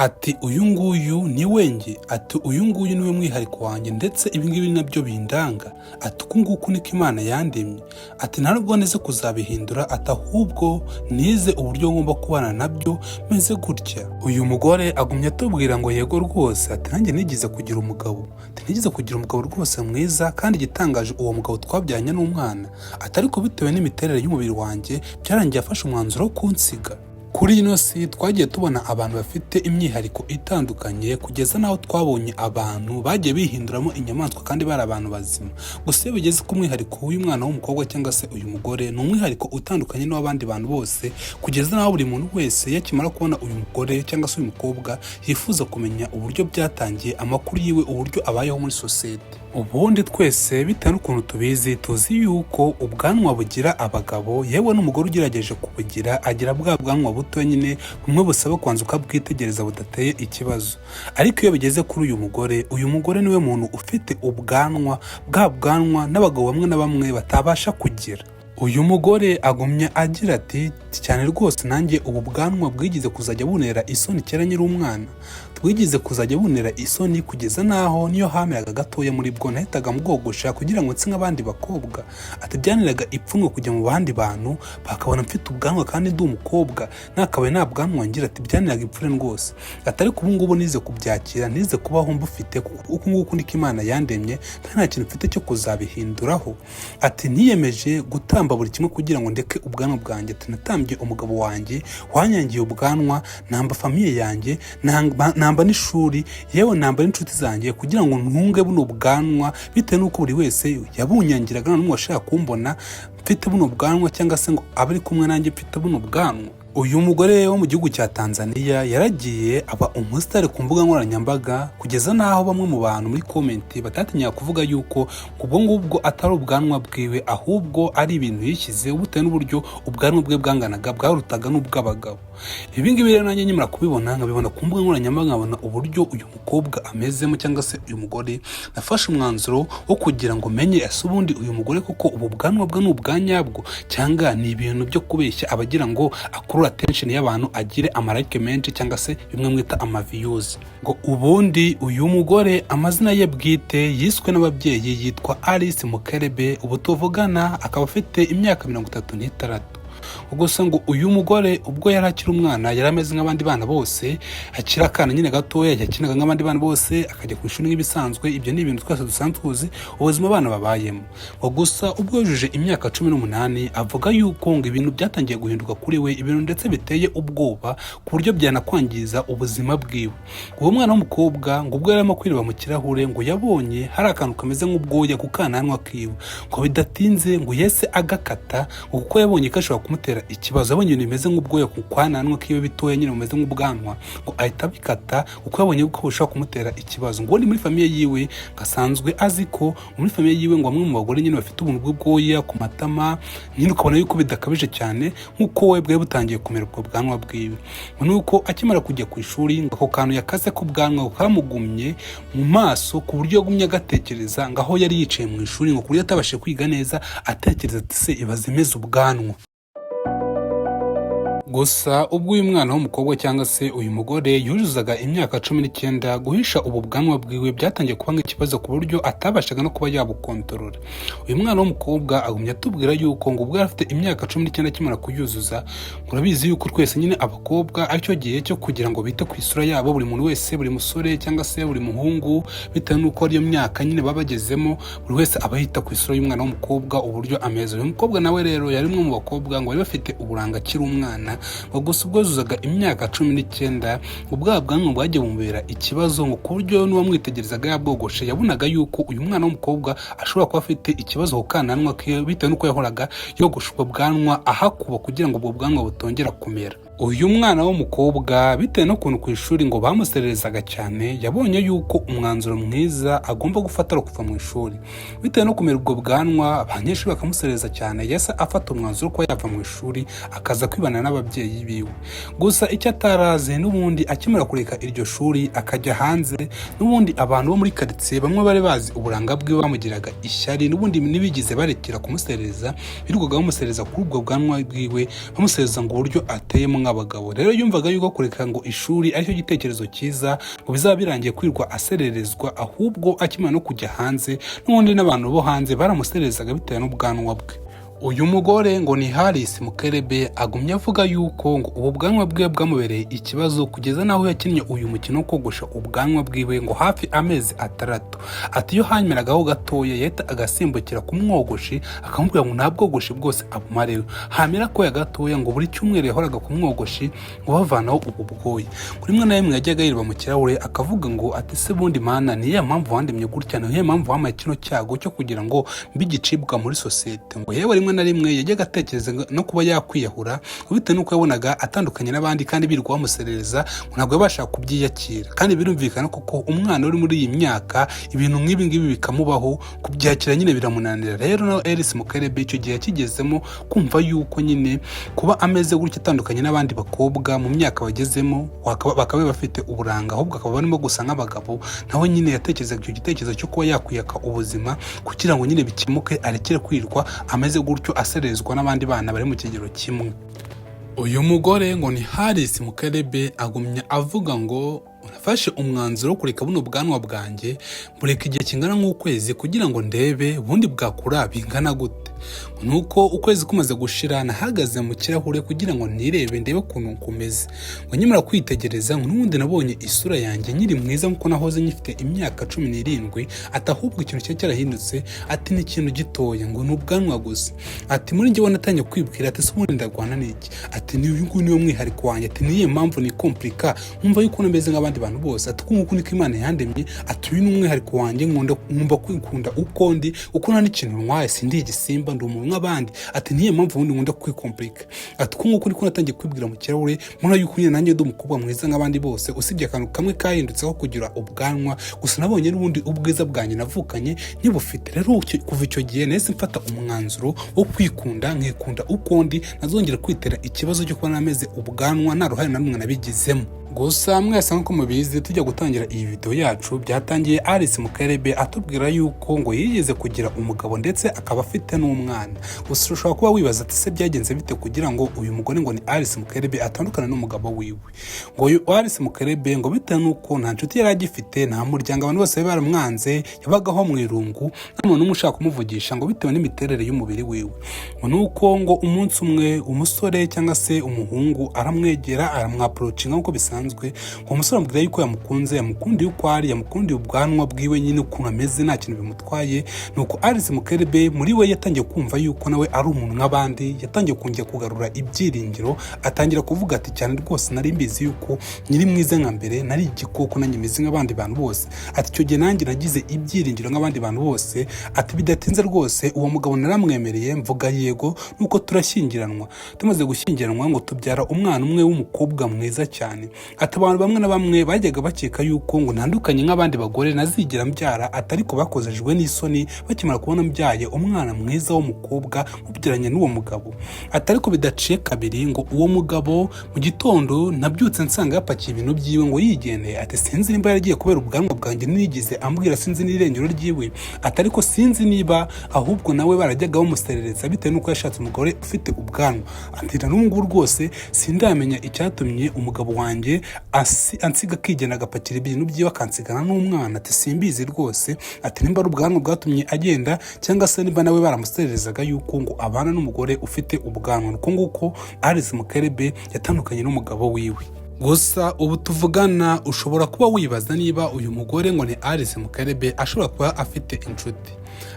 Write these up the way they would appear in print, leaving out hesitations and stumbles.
ati uyu nguyu ni wenge, ati uyu nguyu niwe mwihariko wanjye, ndetse ibingibi nabyo bindanga, ati uku nguku niko Imana yandemye, ati nta nubwo nize kuzabihindura, ati ahubwo nize uburyo ngomba kubana nabyo meze gutya. Uyu mugore agumya atubwira ngo yego rwose, ati nanjye nigeze kugira umugabo, rwose mwiza, kandi igitangaje uwo mugabo twabyaranye n'umwana, ati ariko bitewe n'imiterere y'umubiri wanjye byarangiye afashe umwanzuro wo kunsiga. Kuri ino si twagiye tubona abantu bafite imyihariko itandukanye, kugeza n'aho twabonye abantu bagiye bihinduramo inyamaswa kandi bari abantu bazima. Gusa iyo bigeze ku mwihariko w'uyu mwana w'umukobwa cyangwa se uyu mugore, ni umwihariko utandukanye n'uw'abandi bantu bose, kugeza n'aho buri muntu wese yakimara kubona uyu mugore cyangwa se uyu mukobwa yifuza kumenya uburyo byatangiye, amakuru yiwe, uburyo abayeho muri sosiyete. Ubundi twese bitewe n'ukuntu tubizi, tuzi yuko ubwanwa bugira abagabo, yewe n'umugore ugerageje kubugira agira bwa bwanwa buto nyine bumwe busaba kwanza ukabwitegereza budateye ikibazo. Ariko iyo bigeze kuri uyu mugore niwe muntu ufite ubwanwa, bwa bwanwa n'abagabo bamwe na bamwe batabasha kugira. Uyu mugore agumya agira ati cyane rwose nanjye ubu bwanwa bwigize kuzajya bunera isoni kera nyiri umwana, bwigize kuzajya bunera isoni kugeza naho niyo hameraga gatoya muri bwo nahitaga mbwogosha kugira ngo nse nk'abandi bakobwa. Ati byaniraga ipfunwe kujya mu bandi bantu bakabona mfite ubwanwa kandi ndi umukobwa nakabaye nta bwanwa ngira, ati byaniraga ipfunwe rwose. Ati ariko ubu ngubu nize kubyakira, nize kubaho mbufite uku nguku niko Imana yandemye, nta kintu mfite cyo kuzabihinduraho. Ati niyemeje gutamba buri kimwe kugira ngo ndeke ubwanwa bwanjye. Ati natambye umugabo wanjye wanyangiye ubwanwa, namba famiye yanjye, namba n'ishuri, yewe namba n'inshuti zanjye kugira ngo ntunge buno bwanwa, bitewe n'uko buri wese yabunyangiraga n'umwe washaka kumbona mfite buno bwanwa cyangwa se ngo abe ari kumwe nanjye mfite buno bwanwa. Uyu mugore wo mu gihugu cya Tanzania yaragiye aba umusitari ku mbuga nkoranyambaga, kugeza n'aho bamwe mu bantu muri komenti batatinyaga kuvuga yuko ubwo ngubwo atari ubwanwa bwiwe, ahubwo ari ibintu yishyize bitewe n'uburyo ubwanwa bwe bwanganaga bwarutaga n'ubw'abagabo. Ibi ngibi rero nanjye nyimara kubibona, nkabibona ku mbuga nkoranyambaga, nkabona uburyo uyu mukobwa amezemo cyangwa se uyu mugore, nafashe umwanzuro wo kugira ngo menye ese ubundi uyu mugore kuko ubu bwanwa bwe ni ubwanyabwo cyangwa ni ibintu byo kubeshya abagira ngo akuru attention y'abantu, agire amarike menshi cyangwa se bimwe mwita amaviews. Ngo ubundi uyu mugore amazina ye bwite yiswe n'ababyeyi yitwa Alice Mukerebe, ubu tuvugana akaba afite imyaka 36. Gusa ngo uyu mugore ubwo yari akiri umwana yari ameze nk'abandi bana bose, akiri akana nyine gatoya yakinaga nk'abandi bana bose, akajya ku ishuri nk'ibisanzwe. Ibyo ni ibintu twese dusanzwe tuzi ubuzima abana babayemo. Gusa ubwo yujuje imyaka 18 avuga yuko ngo ibintu byatangiye guhinduka kuri we, ibintu ndetse biteye ubwoba ku buryo byanakwangiza ubuzima bwiwe. Uwo mwana w'umukobwa ngo ubwo yarimo kwireba mu kirahure, ngo yabonye hari akantu kameze nk'ubwoya ku kananwa kiwe, ngo bidatinze ngo yese agakata, ngo kuko yabonye ko ashobora kumutera ikibazo. Abonye ibintu bimeze nk'ubwoya ku kwananwa kiwe bitoya nyine bimeze nk'ubwanwa, ngo ahita bikata kuko yabonye ko bushobora kumutera ikibazo. Ngo ni muri famiye yiwe gasanzwe azi ko muri famiye yiwe ngo bamwe mu bagore nyine bafite ubuntu bw'ubwoya ku matama, nyine ukabona yuko bidakabije cyane nk'uko we bwe butangiye kumera ubwo bwanwa bwiwe. Ngo nuko akimara kujya ku ishuri, ngo ako kantu yakase ku bwanwa kamugumye mu maso ku buryo yagumye agatekereza ngo aho yari yicaye mu ishuri, ngo ku buryo atabashije kwiga neza atekereza ati se ibaze imeze ubwanwa. Gusa ubwo uyu mwana w'umukobwa cyangwa se uyu mugore yuzuzaga imyaka 19, guhisha ubu bwanwa bwiwe byatangiye kuba nk'ikibazo ku buryo atabashaga no kuba yabukontorora. Uyu mwana w'umukobwa agumya atubwira yuko ngo ubwo yari afite imyaka 19 akimara kuyuzuza, murabizi yuko twese nyine abakobwa aricyo gihe cyo kugira ngo bite ku isura yabo, buri muntu wese, buri musore cyangwa se buri muhungu, bitewe n'uko ariyo myaka nyine babagezemo, buri wese aba yita ku isura y'umwana w'umukobwa uburyo ameze. Uyu mukobwa nawe rero yari umwe mu bakobwa ngo bari bafite uburanga akiri umwana. Gusa ubwo yuzuzaga imyaka 19, ubwa bwanwa bwagiye bumubera ikibazo, ngo ku buryo n'uwamwitegerezaga yabwogoshe yabonaga yuko uyu mwana w'umukobwa ashobora kuba afite ikibazo ku kananwa ke, bitewe n'uko yahoraga yogosha ubwo bwanwa ahakuba kugira ngo ubwo bwanwa butongera kumera. Uyu mwana w'umukobwa bitewe n'ukuntu ku ishuri ngo bamusererezaga cyane, yabonye yuko umwanzuro mwiza agomba gufata ari kuva mu ishuri. Bitewe no kumera ubwo bwanwa, abanyeshuri bakamuserereza cyane, yasa afata umwanzuro ko yava mu ishuri akaza kwibana n'ababyeyi biwe. Gusa icyo ataraze n'ubundi akimara kureka iryo shuri akajya hanze, n'ubundi abantu bo muri quartier bamwe bari bazi uburanga bwiwe bamugiraga ishyari, n'ubundi nibigize barekera kumuserereza, birirwaga bamuserereza kuri ubwo bwanwa bwiwe, bamuserereza ngo uburyo ateyemo nk'abagabo. Rero yumvaga yuko kureka ngo ishuri aricyo gitekerezo cyiza ngo bizaba birangiye kwirwa asererezwa, ahubwo akimara no kujya hanze n'ubundi n'abantu bo hanze baramusererezaga bitewe n'ubwanwa bwe. Uyu mugore ngo ni Haris Mukerebe agumye avuga yuko ngo ubu bwanwa bwe bwamubereye ikibazo kugeza naho yakinnye uyu mukino wo kogosha ubwanwa bwiwe ngo hafi amezi 6. Ati iyo hanyimeragaho gatoya yahita agasimbukira ku mwogoshi akamubwira ngo nta bwogoshi bwose abumarewe, hamera ko ya gatoya ngo buri cyumweru yahoraga ku mwogoshi ngo bavanaho ubu bwoya. Kuri rimwe na rimwe yajyaga yirba mu kirahure akavuga ngo ati se bundi mana ni ya mpamvu wandemye gutya, ni ya mpamvu wamaye kino cyago cyo kugira ngo mbigicibwa muri sosiyete. Ngo yewe rimwe na rimwe yajyaga atekereza no kuba yakwiyahura bitewe n'uko yabonaga atandukanye n'abandi kandi birirwa bamuserereza ngo ntabwo yabasha kubyiyakira. Kandi birumvikana koko umwana uri muri iyi myaka ibintu nk'ibi ngibi bikamubaho, kubyakira nyine biramunanira. Rero no Haris Mukerebe icyo gihe yakigezemo kumva yuko nyine kuba ameze gutya atandukanye n'abandi bakobwa mu myaka bagezemo bakaba bafite uburanga ahubwo akaba barimo gusa nk'abagabo, nawe nyine yatekerezaga icyo gitekerezo cyo kuba yakwiyaka ubuzima kugira ngo nyine bikemuke arekere kwirwa ameze gutyo aserezwa n'abandi bana bari mu kigero kimwe. Uyu mugore ngo ni Haris Mukerebe agumya avuga ngo nafashe umwanzuro wo kureka buno bwanwa bwanjye mureka igihe kingana nk'ukwezi kugira ngo ndebe ubundi bwakura bingana gute. Nuko ukwezi kumaze gushira nahagaze mu kirahure kugira ngo nirebe ndebe ukuntu kumeze. Ngo nyimara kwitegereza ngo n'ubundi nabonye isura yanjye nyiri mwiza nkuko nahoze nyifite imyaka 17. Ati ahubwo ikintu cyo cyarahindutse, ati ni ikintu gitoya ngo n'ubwanwa gusa. Ati muri njye wanatangiye kwibwira ati se ubundi ndarwana n'iki, ati ni uyu nguyu niwo mwihariko wanjye, ati niye mpamvu ni komplika nkumva yuko nameze nk'abandi bantu bose. Ati kuko niko Imana yandemye, ati uyu ni umwihariko wanjye nkumva kwikunda uko ndi, uko nta n'ikintu ntwaye, sindi igisimba ndi umuntu nk'abandi. Ati niye mpamvu ubundi nkunda kwikomplika. Ati kuko niko natangiye kwibwira mu kirahure mbona yuko nyine nanjye ndi umukobwa mwiza nk'abandi bose, usibye akantu kamwe kahindutseho kugira ubwanwa gusa, nabonye n'ubundi ubwiza bwanjye navukanye ntibufite. Rero kuva icyo gihe nahise mfata umwanzuro wo kwikunda nkikunda uko ndi, nazongera kwitera ikibazo cyo kuba nameze ubwanwa nta ruhare na rumwe nabigizemo. Gusa mwese nk'uko mubizi tujya gutangira iyi video yacu byatangiye Haris Mukerebe atubwira yuko ngo yigeze kugira umugabo ndetse akaba afite n'umwana. Gusa ushobora kuba wibaza ati se byagenze bite kugira ngo uyu mugore ngo ni Haris Mukerebe atandukana n'umugabo wiwe. Ngo uyu Haris Mukerebe ngo bitewe n'uko nta nshuti yari agifite, nta muryango, abantu bose baramwanze, yabagaho mu irungu, nta muntu umwe ushaka kumuvugisha ngo bitewe n'imiterere y'umubiri wiwe. Ngo nuko ngo umunsi umwe umusore cyangwa se umuhungu aramwegera aramwaproachinga nkuko bisanzwe. Ngo umusore amubwira yuko yamukundiye uko ari, yamukundiye ubwanwa bwiwe nyine ukuntu ameze nta kintu bimutwaye. Nuko Haris Mukerebe muri we yatangiye kumva yuko nawe ari umuntu nk'abandi, yatangiye kongera kugarura ibyiringiro, atangira kuvuga ati cyane rwose nari mbizi yuko nyiri mwiza nka mbere, nari igikoko nanjye meze nk'abandi bantu bose. Ati icyo gihe nanjye nagize ibyiringiro nk'abandi bantu bose. Ati bidatinze rwose uwo mugabo naramwemereye mvuga yego, nuko turashyingiranwa. Tumaze gushyingiranwa ngo tubyara umwana umwe w'umukobwa mwiza cyane. Ati abantu bamwe na bamwe bajyaga bakeka yuko ngo ntandukanye nk'abandi bagore nazigira mbyara, atari ko bakozejwe n'isoni bakimara kubona mbyaye umwana mwiza w'umukobwa mubyaranye n'uwo mugabo. Atari ko bidaciye kabiri ngo uwo mugabo mu gitondo nabyutse nsanga yapakiye ibintu byiwe ngo yigendeye. Ati sinzi nimba yaragiye kubera ubwanwa bwanjye nigize ambwira, sinzi n'irengero ryiwe. Atari ko sinzi niba ahubwo nawe barajyaga bamuserereza bitewe n'uko yashatse umugore ufite ubwanwa. Ati na n'ubu rwose sindamenya icyatumye umugabo wanjye ansiga akigenda agapakira ibintu byiwe akansigana n'umwana. Ati simbizi rwose. Ati nimba ari ubwanwa bwatumye agenda cyangwa se nimba nawe baramusererezaga yuko ngo abana n'umugore ufite ubwanwa. Nuko nguko Haris Mukerebe yatandukanye n'umugabo wiwe. Gusa ubu tuvugana ushobora kuba wibaza niba uyu mugore ngo ni Haris Mukerebe ashobora kuba afite inshuti.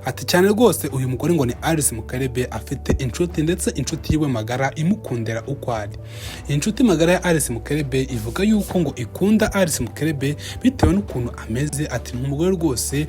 Ati cyane rwose uyu mugore ngo ni Haris Mukerebe afite inshuti, ndetse inshuti yiwe magara imukundira uko ari. Inshuti magara ya Haris Mukerebe ivuga yuko ngo ikunda Haris Mukerebe bitewe n'ukuntu ameze. Ati umugore rwose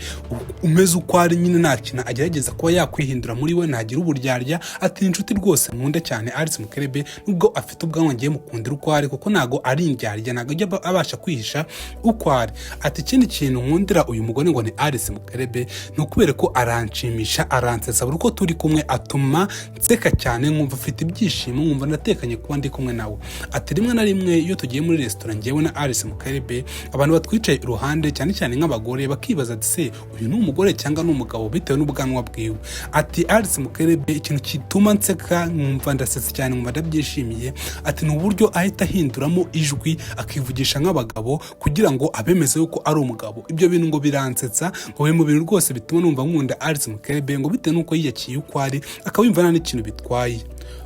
umeze uko ari nyine nta kintu agerageza kuba yakwihindura muri we, ntagira uburyarya. Ati inshuti rwose nkunda cyane Haris Mukerebe nubwo afite ubwanwa ngiye mukundira uko ari, kuko ntago ari ari indyarya, ntabwo ajya abasha kwihisha uko ari. Ati ikindi kintu nkundira uyu mugore ngo ni Alice Mukerebe ni ukubera ko aranshimisha, aransetsa buri uko turi kumwe, atuma nseka cyane, nkumva afite ibyishimo, nkumva ndatekanye kuba ndi kumwe nawe. Ati rimwe na rimwe iyo tugiye muri restaurant njyewe na Alice Mukerebe, abantu batwicaye iruhande cyane cyane nk'abagore bakibaza ati se uyu ni umugore cyangwa ni umugabo bitewe n'ubwanwa bwiwe. Ati Alice Mukerebe ikintu kituma nseka nkumva ndasetsa cyane, nkumva ndabyishimiye, ati ni uburyo ahita ahinduramo ijwi akivugisha nk'abagabo kugira ngo abemeze yuko ari umugabo. Ibyo bintu ngo biransetsa, ngo biri mu bintu rwose bituma numva nkunda Alice Mukerebe, ngo bitewe n'uko yiyakiye uko ari, akaba yumva nta n'ikintu bitwaye.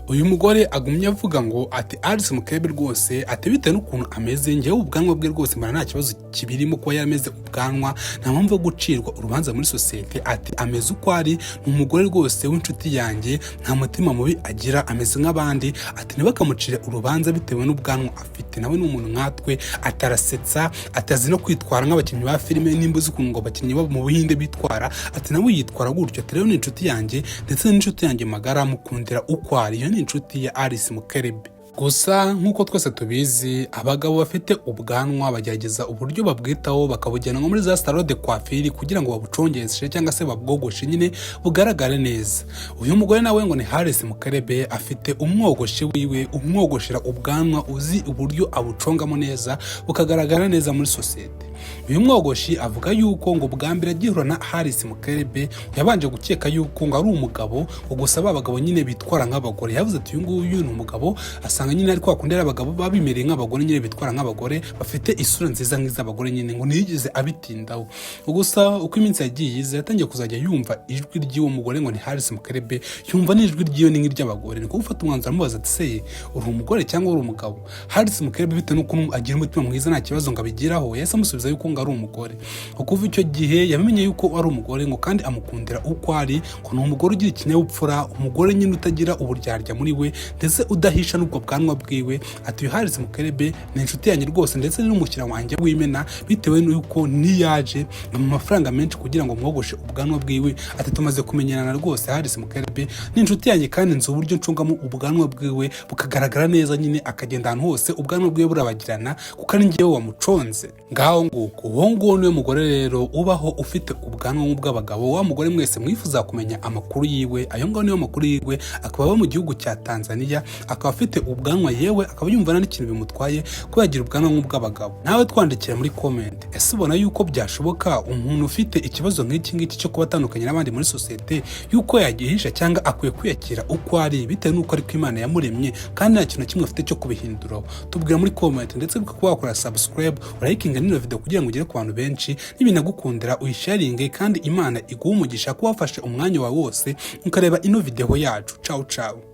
Uyu mugore agumye avuga ngo ati Alice Mukerebe rwose ati bitewe n'ukuntu ameze, njyewe ubwanwa bwe rwose mbona nta kibazo kibirimo kuba yarameze ubwanwa, nta mpamvu yo gucirwa urubanza muri sosiyete. Ati ameze uko ari, ni umugore rwose w'inshuti yanjye, nta mutima mubi agira, ameze nk'abandi. Ati ntibakamucire urubanza bitewe n'ubwanwa afite, nawe ni umuntu nkatwe, atarasetsa, atazi no kwitwara nk'abakinnyi ba filime, nimba uzi ukuntu ngo abakinnyi bo mu Buhinde bitwara, ati nawe yitwara gutyo. Ati rero ni inshuti yanjye ndetse n'inshuti yanjye magara, mukundira uko ari. Iyo ni inshuti ya Alice Mukerebe. Gusa nk'uko twese tubizi, abagabo bafite ubwanwa bagerageza uburyo babwitaho, bakabujyana muri za salon de coiffure kugira ngo babucongeshe cyangwa se babwogoshe nyine bugaragare neza. Uyu mugore nawe ngo ni Alice Mukerebe, afite umwogoshi wiwe umwogoshera ubwanwa, uzi uburyo abucongamo neza bukagaragara neza muri sosiyete. Uyu mwogoshi avuga yuko ngo bwa mbere agihura na Alice Mukerebe yabanje gukeka yuko ngo ari umugabo, gusa abagabo nyine bitwara nk'abagore. Yavuze ati uyu nguyu ni umugabo, asanga nyine ari kwa kundi abagabo babimereye nk'abagore, nyine bitwara nk'abagore, bafite isura nziza nk'iz'abagore nyine, ngo ntiyigeze abitindaho. Gusa uko iminsi yagiye yize, yatangiye kuzajya yumva ijwi ry'uwo mugore ngo ni Alice Mukerebe, yumva n'ijwi ry'iyo ni nk'iry'abagore. Niko gufata umwanzuro amubaza ati se uri umugore cyangwa uri umugabo? Alice Mukerebe bitewe n'uko agira umutima mwiza nta kibazo ngo abigiraho, yahise amusubiza yuko ngo ari umugore. Kuva icyo gihe yamenye yuko ari umugore, ngo kandi amukundira uko ari, ngo ni umugore ugira ikinyabupfura, umugore nyine utagira uburyarya muri we ndetse udahisha n'ubwo bwanwa bwiwe. Ati uyu Alice Mukerebe ni inshuti yanjye rwose ndetse n'umushyira wanjye w'imena, bitewe n'uko niyaje mu mafaranga menshi kugira ngo mwogoshe ubwanwa bwiwe. Ati tumaze kumenyerana rwose, Alice Mukerebe ni inshuti yanjye kandi nzi uburyo ncungamo ubwanwa bwiwe bukagaragara neza, nyine akagenda ahantu hose ubwanwa bwiwe burabagirana kuko ari njyewe wamuconze. Ngaho nguko uwo nguwo niwe mugore rero ubaho ufite ubwanwa nk'ubw'abagabo. Wa mugore mwese mwifuza kumenya amakuru yiwe, ayo ngaho niyo makuru yiwe. Akaba aba mu gihugu cya Tanzania, akaba afite ubwanwa, yewe akaba yumva nta n'ikintu bimutwaye ko yagira ubwanwa nk'ubw'abagabo. Nawe twandikira muri comment, ese ubona yuko byashoboka umuntu ufite ikibazo nk'iki ngiki cyo kuba atandukanye n'abandi muri sosiyete, yuko yagihisha cyangwa akwiye kwiyakira uko ari bitewe n'uko ariko Imana yamuremye kandi nta kintu kimwe afite cyo kubihinduraho? Tubwira muri comment, ndetse kuba wakora subscribe, urayikinga n'ino video kugira ngo ugere ku bantu benshi, n'ibinagukundira uyisharinge, kandi Imana iguha umugisha kuba wafashe umwanya wawe wose ukareba ino video yacu. Ciao ciao.